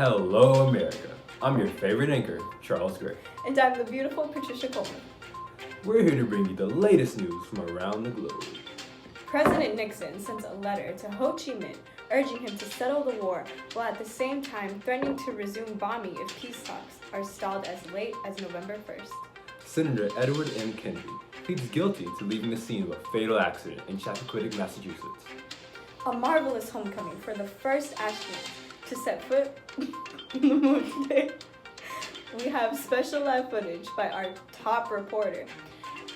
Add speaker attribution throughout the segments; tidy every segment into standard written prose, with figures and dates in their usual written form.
Speaker 1: Hello, America. I'm your favorite anchor, Charles Gray.
Speaker 2: And I'm the beautiful Patricia Coleman.
Speaker 1: We're here to bring you the latest news from around the globe.
Speaker 2: President Nixon sends a letter to Ho Chi Minh urging him to settle the war, while at the same time threatening to resume bombing if peace talks are stalled as late as November 1st.
Speaker 1: Senator Edward M. Kennedy pleads guilty to leaving the scene of a fatal accident in Chappaquiddick, Massachusetts.
Speaker 2: A marvelous homecoming for the first astronaut to set foot on the moon today. We have special live footage by our top reporter.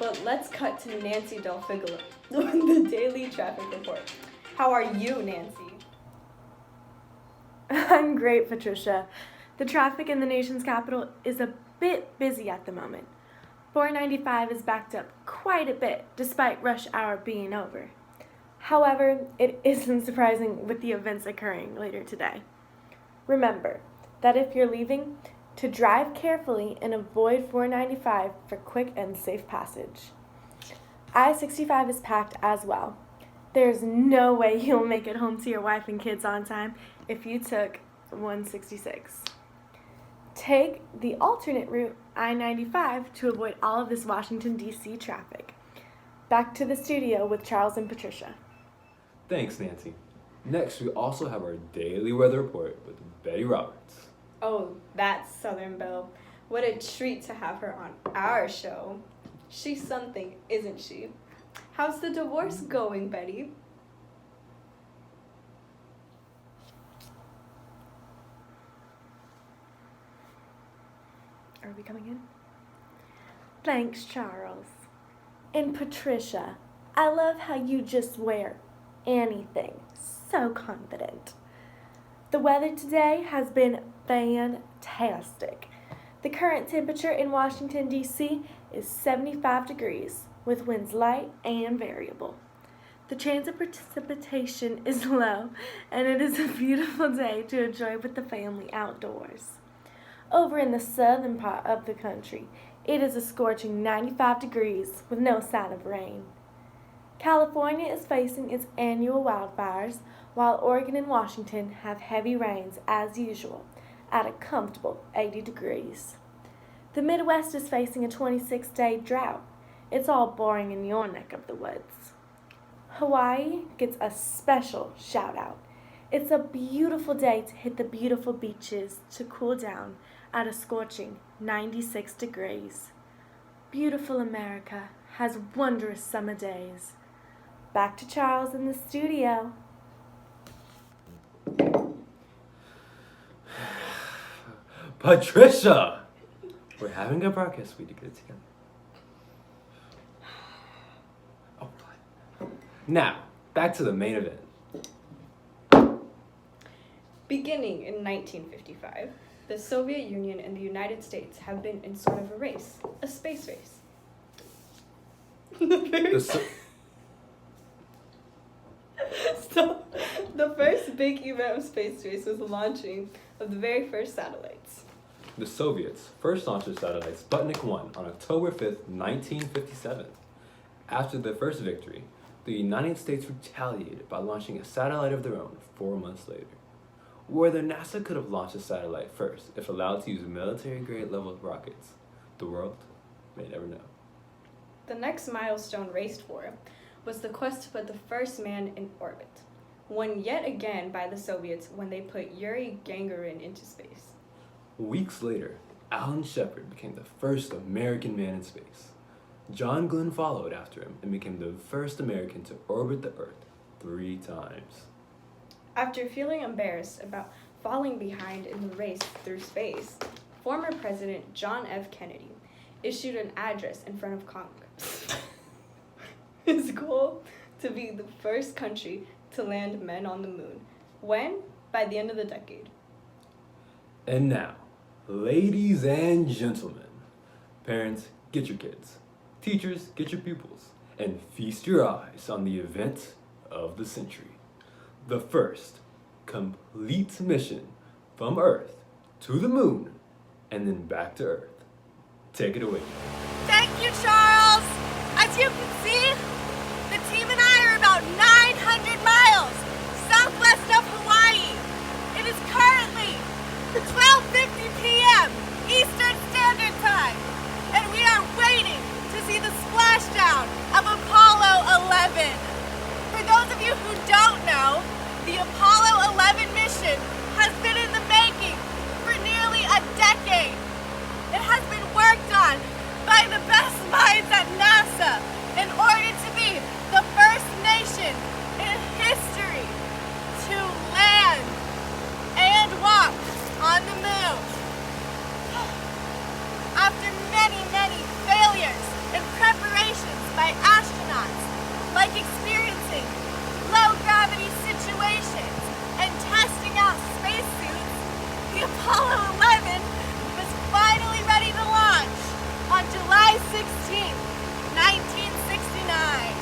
Speaker 2: But let's cut to Nancy Del Figolo with the Daily Traffic Report. How are you, Nancy?
Speaker 3: I'm great, Patricia. The traffic in the nation's capital is a bit busy at the moment. 495 is backed up quite a bit, despite rush hour being over. However, it isn't surprising with the events occurring later today. Remember that if you're leaving, to drive carefully and avoid 495 for quick and safe passage. I-65 is packed as well. There's no way you'll make it home to your wife and kids on time if you took 166. Take the alternate route, I-95, to avoid all of this Washington, D.C. traffic. Back to the studio with Charles and Patricia.
Speaker 1: Thanks, Nancy. Next, we also have our daily weather report with Betty Roberts.
Speaker 2: Oh, that's Southern Belle. What a treat to have her on our show. She's something, isn't she? How's the divorce going, Betty?
Speaker 3: Are we coming in? Thanks, Charles. And Patricia, I love how you just wear anything. So confident. The weather today has been fantastic. The current temperature in Washington, D.C. is 75 degrees, with winds light and variable. The chance of precipitation is low, and it is a beautiful day to enjoy with the family outdoors. Over in the southern part of the country, it is a scorching 95 degrees with no sign of rain. California is facing its annual wildfires, while Oregon and Washington have heavy rains as usual at a comfortable 80 degrees. The Midwest is facing a 26-day drought. It's all boring in your neck of the woods. Hawaii gets a special shout out. It's a beautiful day to hit the beautiful beaches to cool down at a scorching 96 degrees. Beautiful America has wondrous summer days. Back to Charles in the studio.
Speaker 1: Patricia! We're having a broadcast. We need to get it together. Oh, God. Now, back to the main event.
Speaker 2: Beginning in 1955, the Soviet Union and the United States have been in sort of a race, a space race. So, the first big event of space race was the launching of the very first satellites.
Speaker 1: The Soviets first launched their satellites Sputnik 1 on October 5th, 1957. After their first victory, the United States retaliated by launching a satellite of their own 4 months later. Whether NASA could have launched a satellite first if allowed to use military-grade level rockets, the world may never know.
Speaker 2: The next milestone raced for was the quest to put the first man in orbit, won yet again by the Soviets when they put Yuri Gagarin into space.
Speaker 1: Weeks later, Alan Shepard became the first American man in space. John Glenn followed after him and became the first American to orbit the Earth 3 times.
Speaker 2: After feeling embarrassed about falling behind in the race through space, former President John F. Kennedy issued an address in front of Congress. His goal to be the first country to land men on the moon. When? By the end of the decade.
Speaker 1: And now, ladies and gentlemen, parents, get your kids. Teachers, get your pupils. And feast your eyes on the event of the century. The first complete mission from Earth to the moon and then back to Earth. Take it away.
Speaker 4: Thank you, Charles. As you can see, the team and I are about 900 miles southwest of Hawaii. It is currently 12:50 p.m. Eastern Standard Time. And we are waiting to see the splashdown of Apollo 11. For those of you who don't know, the Apollo 11 mission has been in the making for nearly a decade. It has been worked on by the best minds at NASA in order to be the first nation in history to land and walk on the moon. After many, many failures and preparations by astronauts, like experiencing low-gravity situations and testing out spacesuits, the Apollo 11 was finally ready to launch on July 16, 1969.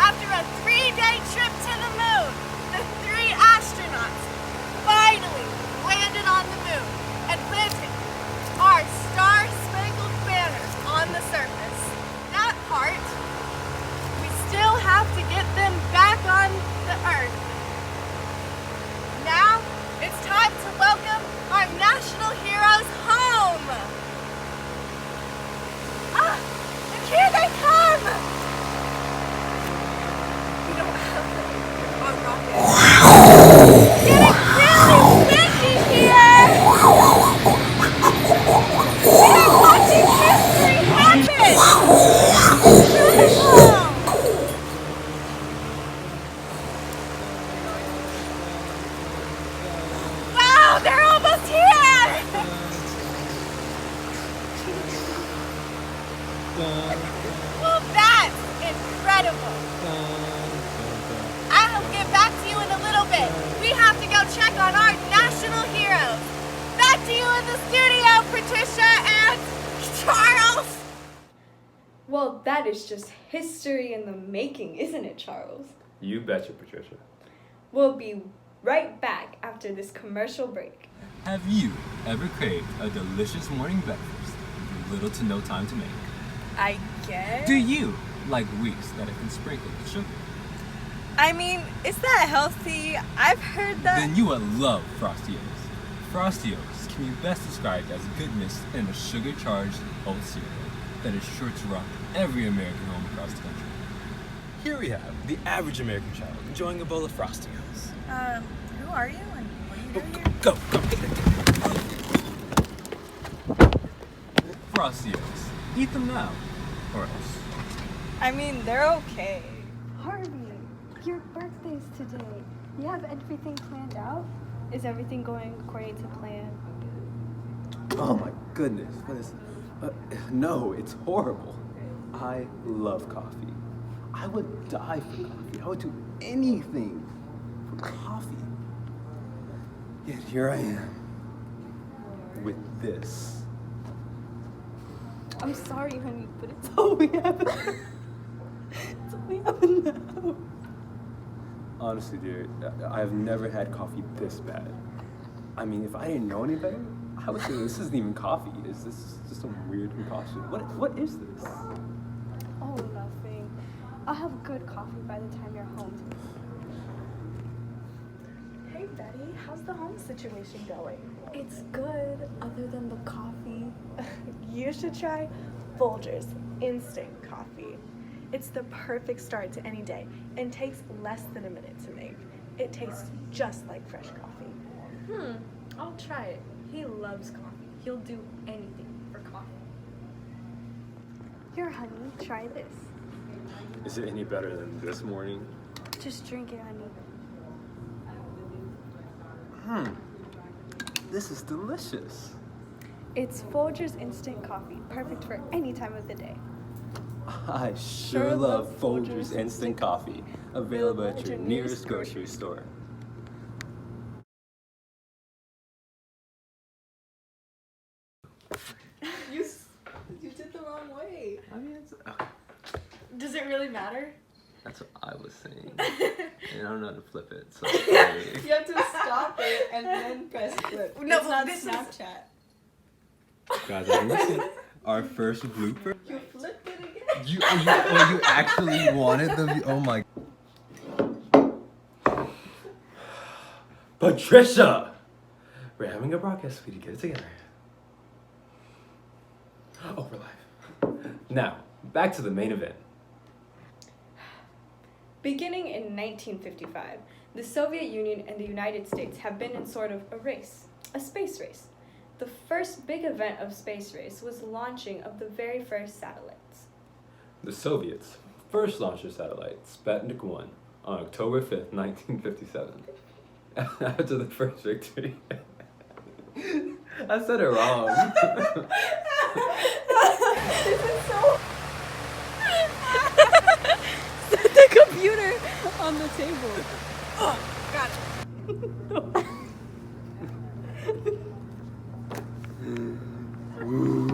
Speaker 4: After a 3-day trip to the moon, the 3 astronauts finally landed on the moon and planted our star-spangled banner on the surface. That part, we still have to get them back on the Earth. Now, it's time to welcome our national heroes home. And here they come! We don't have our rocket. It's getting really windy here! We are watching history happen! It's beautiful! Wow, they're almost here! Well, that's incredible. I'll get back to you in a little bit. We have to go check on our national heroes. Back to you in the studio, Patricia and Charles.
Speaker 2: Well, that is just history in the making, isn't it, Charles?
Speaker 1: You betcha, Patricia.
Speaker 2: We'll be right back after this commercial break.
Speaker 1: Have you ever craved a delicious morning breakfast with little to no time to make?
Speaker 4: I guess.
Speaker 1: Do you like wheats that have been sprinkled with sugar?
Speaker 4: I mean, is that healthy? I've heard that.
Speaker 1: Then you will love Frosty Oats. Frosty Oats can be best described as goodness in a sugar-charged oat cereal that is sure to rock every American home across the country. Here we have the average American child enjoying a bowl of Frosty Oats.
Speaker 4: Who are you and what are you doing here?
Speaker 1: Go. Frosty Oats. Eat them now, or else.
Speaker 4: I mean, they're okay.
Speaker 2: Harvey, your birthday's today. You have everything planned out? Is everything going according to plan?
Speaker 1: Oh my goodness, what is... no, it's horrible. I love coffee. I would die for coffee. I would do anything for coffee. Yet here I am with this.
Speaker 2: I'm sorry, honey, but it's all we have. It's all we have now.
Speaker 1: Honestly, dear, I've never had coffee this bad. I mean, if I didn't know any better, I would say this isn't even coffee. Is this just some weird concoction? What is this?
Speaker 2: Oh, nothing. I'll have good coffee by the time you're home.
Speaker 3: Hey Betty, how's the home situation going?
Speaker 2: It's good, other than the coffee.
Speaker 3: You should try Folgers Instant Coffee. It's the perfect start to any day and takes less than a minute to make. It tastes just like fresh coffee.
Speaker 2: I'll try it. He loves coffee. He'll do anything for coffee. Here, honey, try this.
Speaker 1: Is it any better than this morning?
Speaker 2: Just drink it, honey.
Speaker 1: This is delicious.
Speaker 2: It's Folgers Instant Coffee, perfect for any time of the day.
Speaker 1: I sure love Folgers Instant Coffee, available at your nearest grocery store.
Speaker 3: You did the wrong way.
Speaker 1: I mean,
Speaker 3: Does it really matter?
Speaker 1: that's what I was saying. And I don't know how to flip it, so
Speaker 3: You have to stop it and then press flip.
Speaker 4: No,
Speaker 3: it's not
Speaker 4: this is-
Speaker 3: Snapchat.
Speaker 1: Guys, listen. Our first blooper.
Speaker 3: You flipped it again.
Speaker 1: You actually wanted the. Oh my. Patricia, We're having a broadcast, sweetie. Get it together. Oh, we're live. Now, back to the main event.
Speaker 2: Beginning in 1955, the Soviet Union and the United States have been in sort of a race, a space race. The first big event of space race was the launching of the very first satellites.
Speaker 1: The Soviets first launched their satellite, Sputnik 1, on October 5th, 1957. After the first victory. I said it wrong.
Speaker 2: This is so...
Speaker 5: Set the computer on the table.
Speaker 4: Oh, got it.